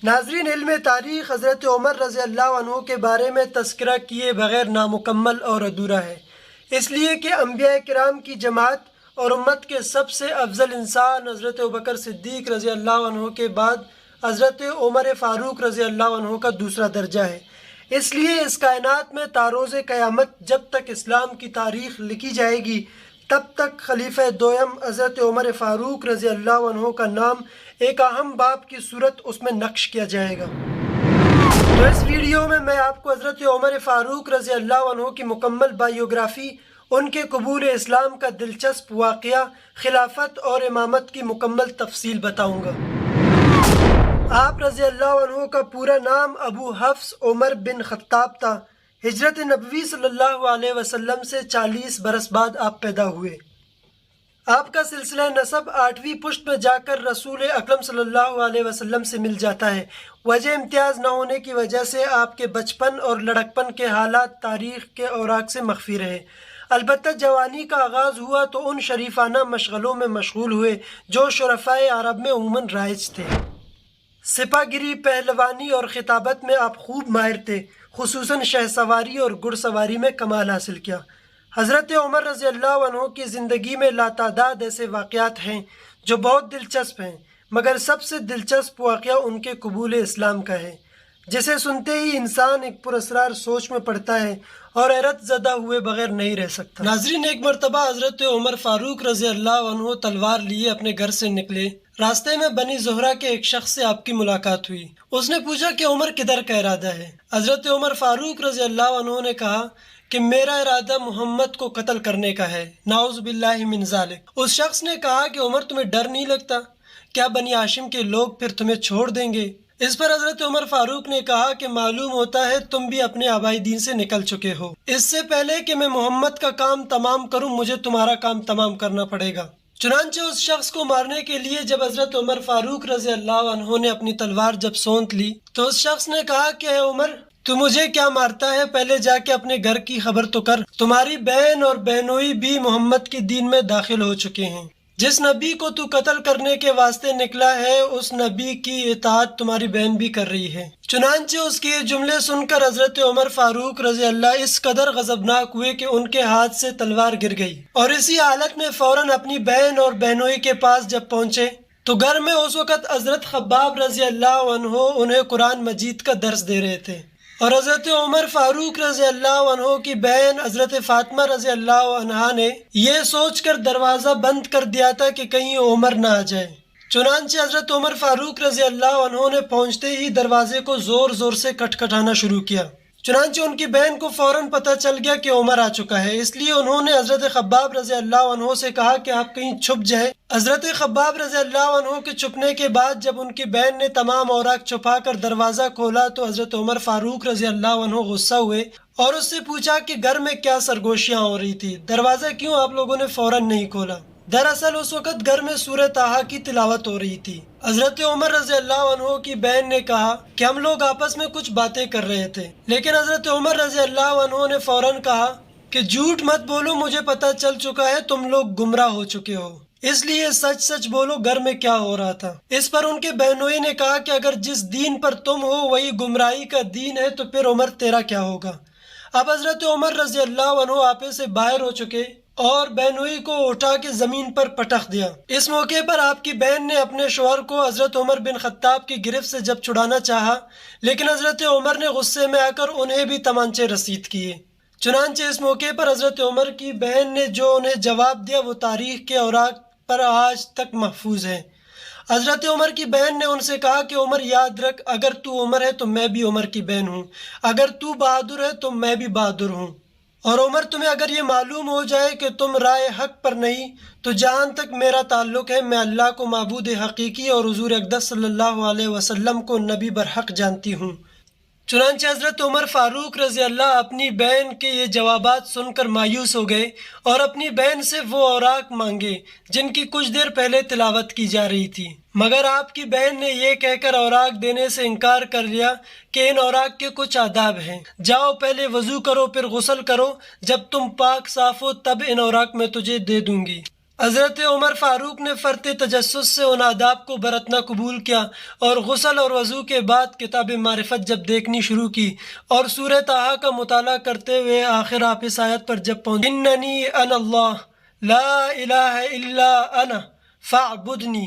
ناظرین، علم تاریخ حضرت عمر رضی اللہ عنہ کے بارے میں تذکرہ کیے بغیر نامکمل اور ادھورا ہے، اس لیے کہ انبیاء کرام کی جماعت اور امت کے سب سے افضل انسان حضرت ابوبکر صدیق رضی اللہ عنہ کے بعد حضرت عمر فاروق رضی اللہ عنہ کا دوسرا درجہ ہے۔ اس لیے اس کائنات میں تاروز قیامت جب تک اسلام کی تاریخ لکھی جائے گی، تب تک خلیفہ دوم حضرت عمر فاروق رضی اللہ عنہ کا نام ایک اہم باب کی صورت اس میں نقش کیا جائے گا۔ تو اس ویڈیو میں آپ کو حضرت عمر فاروق رضی اللہ عنہ کی مکمل بائیوگرافی، ان کے قبول اسلام کا دلچسپ واقعہ، خلافت اور امامت کی مکمل تفصیل بتاؤں گا۔ آپ رضی اللہ عنہ کا پورا نام ابو حفص عمر بن خطاب تھا۔ ہجرت نبوی صلی اللہ علیہ وسلم سے 40 برس بعد آپ پیدا ہوئے۔ آپ کا سلسلہ نسب 8ویں پشت میں جا کر رسول اکرم صلی اللہ علیہ وسلم سے مل جاتا ہے۔ وجہ امتیاز نہ ہونے کی وجہ سے آپ کے بچپن اور لڑکپن کے حالات تاریخ کے اوراق سے مخفی رہے۔ البتہ جوانی کا آغاز ہوا تو ان شریفانہ مشغلوں میں مشغول ہوئے جو شرفائے عرب میں عموماً رائج تھے۔ سپہ گیری، پہلوانی اور خطابت میں آپ خوب ماہر تھے، خصوصاً شہ سواری اور گھڑ سواری میں کمال حاصل کیا۔ حضرت عمر رضی اللہ عنہ کی زندگی میں لاتعداد ایسے واقعات ہیں جو بہت دلچسپ ہیں، مگر سب سے دلچسپ واقعہ ان کے قبول اسلام کا ہے، جسے سنتے ہی انسان ایک پراسرار سوچ میں پڑتا ہے اور حیرت زدہ ہوئے بغیر نہیں رہ سکتا۔ ناظرین، ایک مرتبہ حضرت عمر فاروق رضی اللہ عنہ تلوار لیے اپنے گھر سے نکلے۔ راستے میں بنی زہرہ کے ایک شخص سے آپ کی ملاقات ہوئی۔ اس نے پوچھا کہ عمر کدھر کا ارادہ ہے؟ حضرت عمر فاروق رضی اللہ عنہ نے کہا کہ میرا ارادہ محمد کو قتل کرنے کا ہے، نعوذ باللہ من ذالک۔ اس شخص نے کہا کہ عمر تمہیں ڈر نہیں لگتا؟ کیا بنی ہاشم کے لوگ پھر تمہیں چھوڑ دیں گے؟ اس پر حضرت عمر فاروق نے کہا کہ معلوم ہوتا ہے تم بھی اپنے آبائی دین سے نکل چکے ہو۔ اس سے پہلے کہ میں محمد کا کام تمام کروں، مجھے تمہارا کام تمام کرنا پڑے گا۔ چنانچہ اس شخص کو مارنے کے لیے جب حضرت عمر فاروق رضی اللہ عنہ نے اپنی تلوار جب سونت لی تو اس شخص نے کہا کہ اے عمر، تو مجھے کیا مارتا ہے؟ پہلے جا کے اپنے گھر کی خبر تو کر۔ تمہاری بہن اور بہنوئی بھی محمد کی دین میں داخل ہو چکے ہیں۔ جس نبی کو تو قتل کرنے کے واسطے نکلا ہے، اس نبی کی اطاعت تمہاری بہن بھی کر رہی ہے۔ چنانچہ اس کے یہ جملے سن کر حضرت عمر فاروق رضی اللہ اس قدر غضبناک ہوئے کہ ان کے ہاتھ سے تلوار گر گئی، اور اسی حالت میں فوراً اپنی بہن اور بہنوئی کے پاس جب پہنچے تو گھر میں اس وقت حضرت خباب رضی اللہ عنہ انہیں قرآن مجید کا درس دے رہے تھے، اور حضرت عمر فاروق رضی اللہ عنہ کی بہن حضرت فاطمہ رضی اللہ عنہا نے یہ سوچ کر دروازہ بند کر دیا تھا کہ کہیں عمر نہ آ جائے۔ چنانچہ حضرت عمر فاروق رضی اللہ عنہ نے پہنچتے ہی دروازے کو زور زور سے کھٹکھٹانا شروع کیا۔ چنانچہ ان کی بہن کو فوراً پتہ چل گیا کہ عمر آ چکا ہے، اس لیے انہوں نے حضرت خباب رضی اللہ عنہ سے کہا کہ آپ کہیں چھپ جائیں۔ حضرت خباب رضی اللہ عنہ کے چھپنے کے بعد جب ان کی بہن نے تمام اوراق چھپا کر دروازہ کھولا تو حضرت عمر فاروق رضی اللہ عنہ غصہ ہوئے اور اس سے پوچھا کہ گھر میں کیا سرگوشیاں ہو رہی تھی، دروازہ کیوں آپ لوگوں نے فوراً نہیں کھولا؟ دراصل اس وقت گھر میں سورہ طٰہٰ کی تلاوت ہو رہی تھی۔ حضرت عمر رضی اللہ عنہ کی بہن نے کہا کہ ہم لوگ آپس میں کچھ باتیں کر رہے تھے، لیکن حضرت عمر رضی اللہ عنہ نے فوراً کہا کہ جھوٹ مت بولو، مجھے پتہ چل چکا ہے تم لوگ گمراہ ہو چکے ہو، اس لیے سچ سچ بولو گھر میں کیا ہو رہا تھا۔ اس پر ان کے بہنوئی نے کہا کہ اگر جس دین پر تم ہو وہی گمراہی کا دین ہے تو پھر عمر تیرا کیا ہوگا؟ اب حضرت عمر رضی اللہ عنہ آپے سے باہر ہو چکے اور بہنوئی کو اٹھا کے زمین پر پٹخ دیا۔ اس موقع پر آپ کی بہن نے اپنے شوہر کو حضرت عمر بن خطاب کی گرفت سے جب چھڑانا چاہا، لیکن حضرت عمر نے غصے میں آ کر انہیں بھی تمانچے رسید کیے۔ چنانچہ اس موقع پر حضرت عمر کی بہن نے جو انہیں جواب دیا وہ تاریخ کے اوراق پر آج تک محفوظ ہے۔ حضرت عمر کی بہن نے ان سے کہا کہ عمر یاد رکھ، اگر تو عمر ہے تو میں بھی عمر کی بہن ہوں، اگر تو بہادر ہے تو میں بھی بہادر ہوں، اور عمر تمہیں اگر یہ معلوم ہو جائے کہ تم رائے حق پر نہیں تو جہاں تک میرا تعلق ہے میں اللہ کو معبود حقیقی اور حضور اقدس صلی اللہ علیہ وسلم کو نبی برحق جانتی ہوں۔ چنانچہ حضرت عمر فاروق رضی اللہ اپنی بہن کے یہ جوابات سن کر مایوس ہو گئے اور اپنی بہن سے وہ اوراق مانگے جن کی کچھ دیر پہلے تلاوت کی جا رہی تھی، مگر آپ کی بہن نے یہ کہہ کر اوراق دینے سے انکار کر لیا کہ ان اوراق کے کچھ آداب ہیں، جاؤ پہلے وضو کرو پھر غسل کرو، جب تم پاک صاف ہو تب ان اوراق میں تجھے دے دوں گی۔ حضرت عمر فاروق نے فرط تجسس سے ان آداب کو برتنا قبول کیا اور غسل اور وضو کے بعد کتاب معرفت جب دیکھنی شروع کی اور سورہ طٰہٰ کا مطالعہ کرتے ہوئے آخر آپ اس آیت پر جب پہنچے اننی انا اللہ لا الہ الا انا فاعبدنی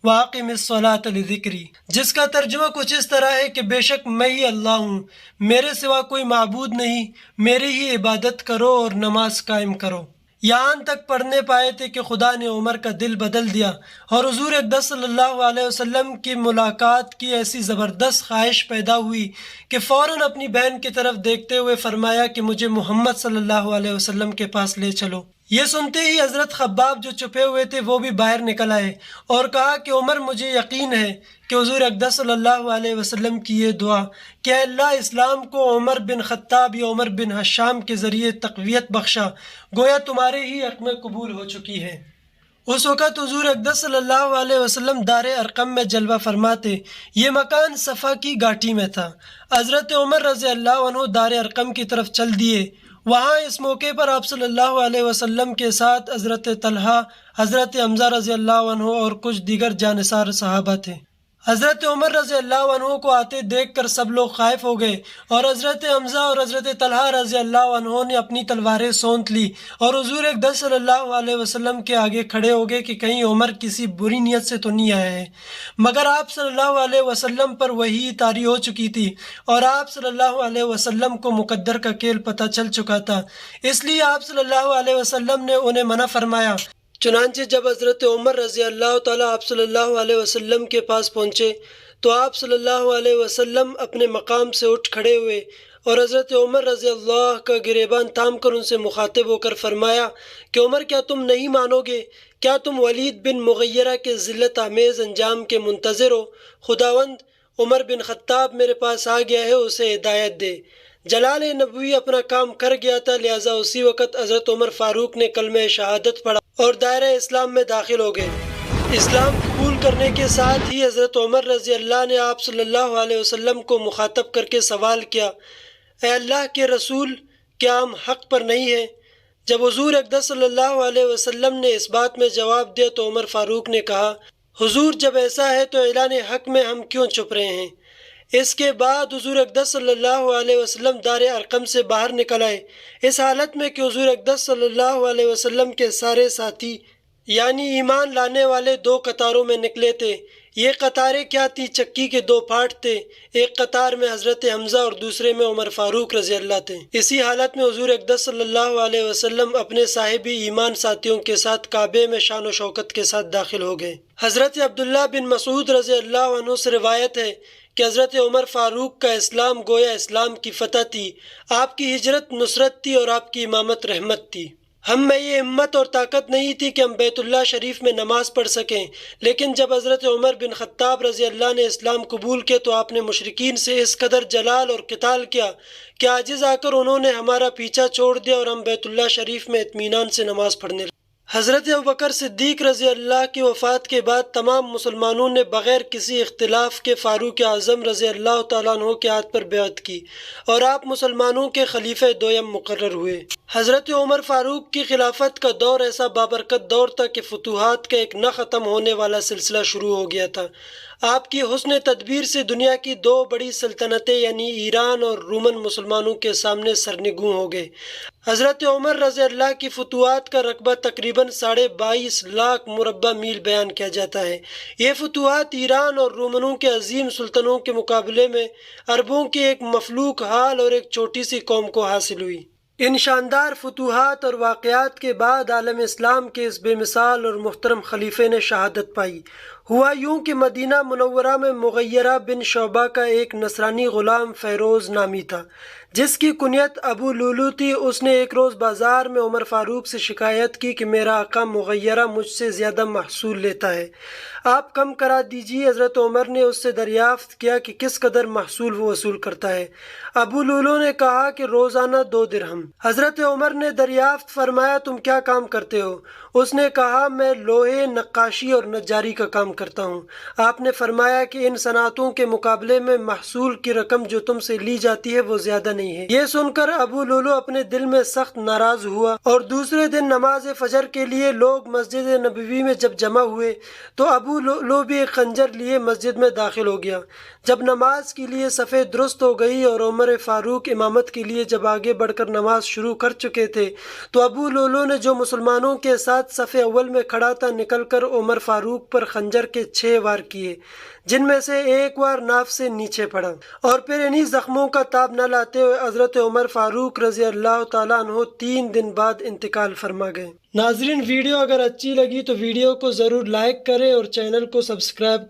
واقم الصلاۃ لذکری، جس کا ترجمہ کچھ اس طرح ہے کہ بے شک میں ہی اللہ ہوں، میرے سوا کوئی معبود نہیں، میری ہی عبادت کرو اور نماز قائم کرو۔ یہاں تک پڑھنے پائے تھے کہ خدا نے عمر کا دل بدل دیا اور حضور اقدس صلی اللہ علیہ وسلم کی ملاقات کی ایسی زبردست خواہش پیدا ہوئی کہ فوراً اپنی بہن کی طرف دیکھتے ہوئے فرمایا کہ مجھے محمد صلی اللہ علیہ وسلم کے پاس لے چلو۔ یہ سنتے ہی حضرت خباب جو چھپے ہوئے تھے وہ بھی باہر نکل آئے اور کہا کہ عمر مجھے یقین ہے کہ حضور اقدس صلی اللہ علیہ وسلم کی یہ دعا کہ اے اللہ اسلام کو عمر بن خطاب یا عمر بن حشام کے ذریعے تقویت بخشا، گویا تمہارے ہی حق میں قبول ہو چکی ہے۔ اس وقت حضور اقدس صلی اللہ علیہ وسلم دار ارقم میں جلوہ فرماتے۔ یہ مکان صفا کی گھاٹی میں تھا۔ حضرت عمر رضی اللہ عنہ دار ارقم کی طرف چل دیے۔ وہاں اس موقع پر آپ صلی اللہ علیہ وسلم کے ساتھ حضرت طلحہ، حضرت حمزہ رضی اللہ عنہ اور کچھ دیگر جانثار صحابہ تھے۔ حضرت عمر رضی اللہ عنہ کو آتے دیکھ کر سب لوگ خائف ہو گئے اور حضرت حمزہ اور حضرت طلحہ رضی اللہ عنہ نے اپنی تلواریں سونت لی اور حضور اقدس صلی اللہ علیہ وسلم کے آگے کھڑے ہو گئے کہ کہیں عمر کسی بری نیت سے تو نہیں آیا ہے، مگر آپ صلی اللہ علیہ وسلم پر وحی طاری ہو چکی تھی اور آپ صلی اللہ علیہ وسلم کو مقدر کا کھیل پتہ چل چکا تھا، اس لیے آپ صلی اللہ علیہ وسلم نے انہیں منع فرمایا۔ چنانچہ جب حضرت عمر رضی اللہ تعالیٰ آپ صلی اللہ علیہ وسلم کے پاس پہنچے تو آپ صلی اللہ علیہ وسلم اپنے مقام سے اٹھ کھڑے ہوئے اور حضرت عمر رضی اللہ کا گریبان تھام کر ان سے مخاطب ہو کر فرمایا کہ عمر کیا تم نہیں مانو گے؟ کیا تم ولید بن مغیرہ کے ذلت آمیز انجام کے منتظر ہو؟ خداوند عمر بن خطاب میرے پاس آ گیا ہے، اسے ہدایت دے۔ جلال نبوی اپنا کام کر گیا تھا، لہٰذا اسی وقت حضرت عمر فاروق نے کلمہ شہادت پڑھا اور دائرہ اسلام میں داخل ہو گئے۔ اسلام قبول کرنے کے ساتھ ہی حضرت عمر رضی اللہ نے آپ صلی اللہ علیہ وسلم کو مخاطب کر کے سوال کیا، اے اللہ کے رسول، کیا ہم حق پر نہیں ہیں؟ جب حضور اقدس صلی اللہ علیہ وسلم نے اس بات میں جواب دیا تو عمر فاروق نے کہا، حضور جب ایسا ہے تو اعلان حق میں ہم کیوں چھپ رہے ہیں؟ اس کے بعد حضور اقدس صلی اللہ علیہ وسلم دار ارقم سے باہر نکل آئے، اس حالت میں کہ حضور اقدس صلی اللہ علیہ وسلم کے سارے ساتھی یعنی ایمان لانے والے دو قطاروں میں نکلے تھے۔ یہ قطاریں کیا تھیں؟ چکی کے دو پھاٹ تھے، ایک قطار میں حضرت حمزہ اور دوسرے میں عمر فاروق رضی اللہ تھے۔ اسی حالت میں حضور اقدس صلی اللہ علیہ وسلم اپنے صاحبی ایمان ساتھیوں کے ساتھ کعبے میں شان و شوکت کے ساتھ داخل ہو گئے۔ حضرت عبداللہ بن مسعود رضی اللہ عنہ سے روایت ہے کہ حضرت عمر فاروق کا اسلام گویا اسلام کی فتح تھی، آپ کی ہجرت نصرت تھی اور آپ کی امامت رحمت تھی۔ ہم میں یہ ہمت اور طاقت نہیں تھی کہ ہم بیت اللہ شریف میں نماز پڑھ سکیں، لیکن جب حضرت عمر بن خطاب رضی اللہ نے اسلام قبول کیا تو آپ نے مشرکین سے اس قدر جلال اور قتال کیا کہ عاجز آ کر انہوں نے ہمارا پیچھا چھوڑ دیا اور ہم بیت اللہ شریف میں اطمینان سے نماز پڑھنے لگے۔ حضرت ابوبکر صدیق رضی اللہ کی وفات کے بعد تمام مسلمانوں نے بغیر کسی اختلاف کے فاروق اعظم رضی اللہ تعالیٰ عنہ کے ہاتھ پر بیعت کی اور آپ مسلمانوں کے خلیفہ دویم مقرر ہوئے۔ حضرت عمر فاروق کی خلافت کا دور ایسا بابرکت دور تھا کہ فتوحات کا ایک نہ ختم ہونے والا سلسلہ شروع ہو گیا تھا۔ آپ کی حسن تدبیر سے دنیا کی دو بڑی سلطنتیں یعنی ایران اور رومن مسلمانوں کے سامنے سرنگوں ہو گئے۔ حضرت عمر رضی اللہ کی فتوحات کا رقبہ تقریباً 22.5 لاکھ مربع میل بیان کیا جاتا ہے۔ یہ فتوحات ایران اور رومنوں کے عظیم سلطنوں کے مقابلے میں عربوں کی ایک مفلوک حال اور ایک چھوٹی سی قوم کو حاصل ہوئی۔ ان شاندار فتوحات اور واقعات کے بعد عالم اسلام کے اس بے مثال اور محترم خلیفے نے شہادت پائی۔ ہوا یوں کہ مدینہ منورہ میں مغیرہ بن شعبہ کا ایک نصرانی غلام فیروز نامی تھا، جس کی کنیت ابو لولو تھی۔ اس نے ایک روز بازار میں عمر فاروق سے شکایت کی کہ میرا آقا مغیرہ مجھ سے زیادہ محصول لیتا ہے، آپ کم کرا دیجیے۔ حضرت عمر نے اس سے دریافت کیا کہ کس قدر محصول وہ وصول کرتا ہے۔ ابو لولو نے کہا کہ روزانہ 2 درہم۔ حضرت عمر نے دریافت فرمایا تم کیا کام کرتے ہو؟ اس نے کہا میں لوہے، نقاشی اور نجاری کا کام کرتا ہوں۔ آپ نے فرمایا کہ ان صنعتوں کے مقابلے میں محصول کی رقم جو تم سے لی جاتی ہے وہ زیادہ نہیں ہے۔ یہ سن کر ابو لولو اپنے دل میں سخت ناراض ہوا، اور دوسرے دن نماز فجر کے لیے لوگ مسجد نبوی میں جب جمع ہوئے تو ابو لولو بھی ایک خنجر لیے مسجد میں داخل ہو گیا۔ جب نماز کے لیے صفیں درست ہو گئی اور عمر فاروق امامت کے لیے جب آگے بڑھ کر نماز شروع کر چکے تھے تو ابو لولو نے جو مسلمانوں کے ساتھ صف اول میں کھڑا تھا نکل کر عمر فاروق پر خنجر کے 6 وار کیے، جن میں سے ایک وار ناف سے نیچے پڑا، اور پھر انہی زخموں کا تاب نہ لاتے ہوئے حضرت عمر فاروق رضی اللہ تعالیٰ عنہ 3 دن بعد انتقال فرما گئے۔ ناظرین، ویڈیو اگر اچھی لگی تو ویڈیو کو ضرور لائک کریں اور چینل کو سبسکرائب